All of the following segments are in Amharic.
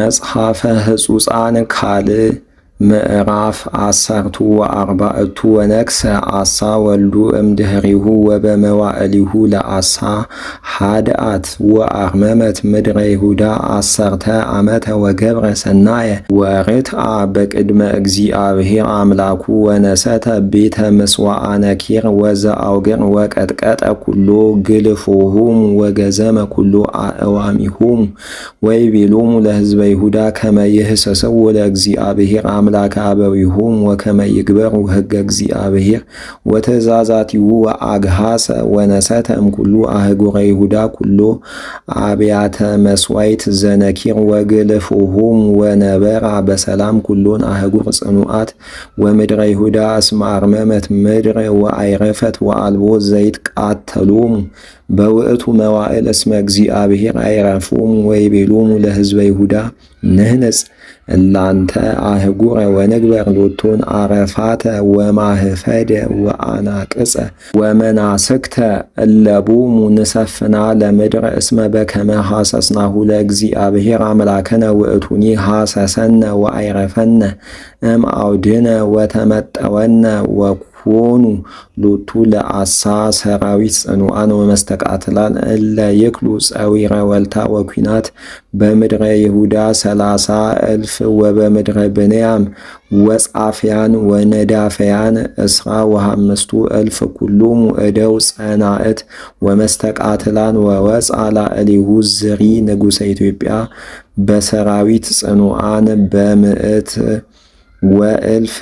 መጽሐፈ ሕጹፃን ካልዕ ምዕራፍ 14 ወነግሠ አሳ ወልዱ እምድኅሪሁ ወበመዋዕሊሁ ለአሳ ኀድአት ወአርመመት ምድረ ይሁዳ 10 ዓመተ ወገብረ ሰናየ ወርትዓ በቅድመ እግዚአብሔር አምላኩ ወነሰተ ቤተ ምጽዋዓ ነኪር ወዘአውግር ወቀጥቀጠ ኩሎ ግልፎሆሙ ወገዘመ ኩሎ አእዋሚሆሙ ወይቤሎሙ ለሕዝበ ይሁዳ ከመ ይህሰስው ለእግዚአብሔር አምላከ አበዊሆሙ ወከመ ይግበሩ ሕገ እግዚአብሔር ወትእዛዛቲሁ ወአግሃሰ ወነሰተ እምኩሉ አህጉረ ይሁዳ ኩሎ አብያተ መስዋዕት ዘነኪር ወግልፎሆሙ ወነበራ በሰላም ኩሎን አህጉር ጽኑዓት ወምድረ ይሁዳ እስመ አርመመት ምድር ወአይረፈት ወአልቦ ዘይትቃተሎሙ በውእቱ መዋዕል እስመ እግዚአብሔር አይረፎሙ ወይቤሎሙ ለሕዝበ ይሁዳ ንህነጽ እላንተ አህጉረ ወንግበር ሎቶን አረፋተ ወማህፈደ ወአናቅጸ ወመናስክተ እለቦሙ ንሰፍና ለምድር እስመ በከመ ሐሰስናሁ ለእግዚአብሔር አምላከነ ውእቱኒ ሐሰሰነ ወአይረፈነ እምአውድነ ወተመጠወነ ወኮኑ ሎቱ ለአሳ ሰራዊት ጽኑዓን ወመስተቃትላን እለ ይክሉ ጸዊረ ወልታ ወኩናት በምድረ ይሁዳ 30,000 ወበምድረ ብንያም ወጻፍያን ወነዳፈያን 15,000 ኩሎሙ እደው ጸናእት ወመስተቃትላን ወወፅአ ላዕሌሁ ዝሪ ንጉሠ ኢትዮጵያ በሰራዊት ጽኑዓን በምዕት ወእልፍ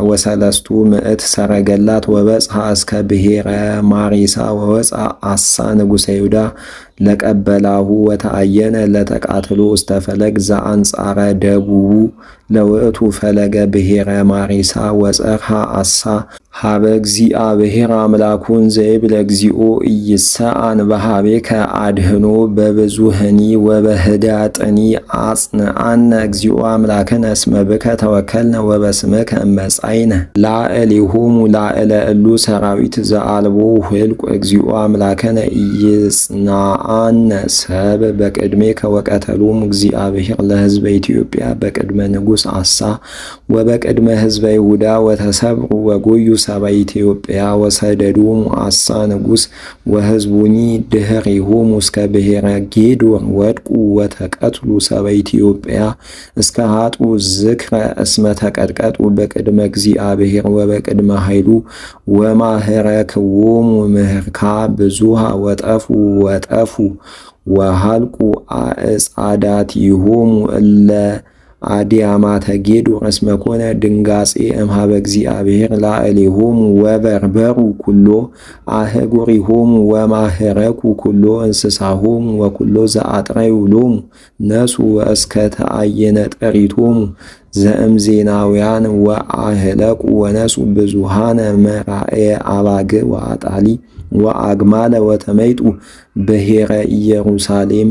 ወሰለስቱ ምዕት ሰረገላት ወበጽሐ እስከ ብሔረ ማሪሳ ወወፅአ አሳ ንጉሠ ይሁዳ ለቀበላሁ ወተአየነ ለተቃትሎ ውስተ ፈለግ ዘአንጻረ ደቡቡ ለውእቱ ፈለገ ብሔረ ማሪሳ ወጸርሃ አሳ ሀበ እግዚአብሔር አምላኩን ዘይብል እግዚኦ ኢይሰአን በሀቤከ አድህኖ በብዙህኒ ወበህዳጥኒ አጽንዓነ እግዚኦ አምላክነ እስመ ብከ ተወከልነ ወበስምከ እመጻእይነ ላዕሌሆሙ ላዕለ እሉ ሰራዊት ዘአልቦ ህልቁ እግዚኦ አምላክነ ኢይጽንዓነ ሰብ በቅድሜከ ወቀተሎሙ እግዚአብሔር ለሕዝበ ኢትዮጵያ በቅድመ ንጉሥ አሳ ወበቅድመ ሕዝበ ይሁዳ ወተሰብሩ ወጎዩ ሰባ ኢትዮጵያ ወሰደዶሙ አሳ ንጉሥ ወሕዝቡኒ ድኅሬሆሙ እስከ ብሔረ ጌዶር ወድቁ ወተቀትሉ ሰባ ኢትዮጵያ እስከ ሀጡ ዝክረ እስመ ተቀጥቀጡ በቅድመ እግዚአብሔር ወበቅድመ ኃይሉ ወማህረክዎሙ ምህርካ ብዙሃ ወጠፉ ወሃልቁ አዕጻዳቲሆሙ እለ አዲያማተ ጌዶር እስመ ኮነ ድንጋጼ እምኀበ እግዚአብሔር ላዕሌሆሙ ወበርበሩ ኩሎ አህጉሪሆሙ ወማህረኩ ኩሎ እንስሳሆሙ ወኩሎ ዘአጥረዩ ሎሙ ነሱ ወእስከ ተአየነ ጠሪቶሙ ዘእምዜናውያን ወአህለቁ ወነሱ ብዙሃነ መራእየ አባግዕ ወአጣሊ ወአግማለ ወተመይጡ ብሔረ ኢየሩሳሌም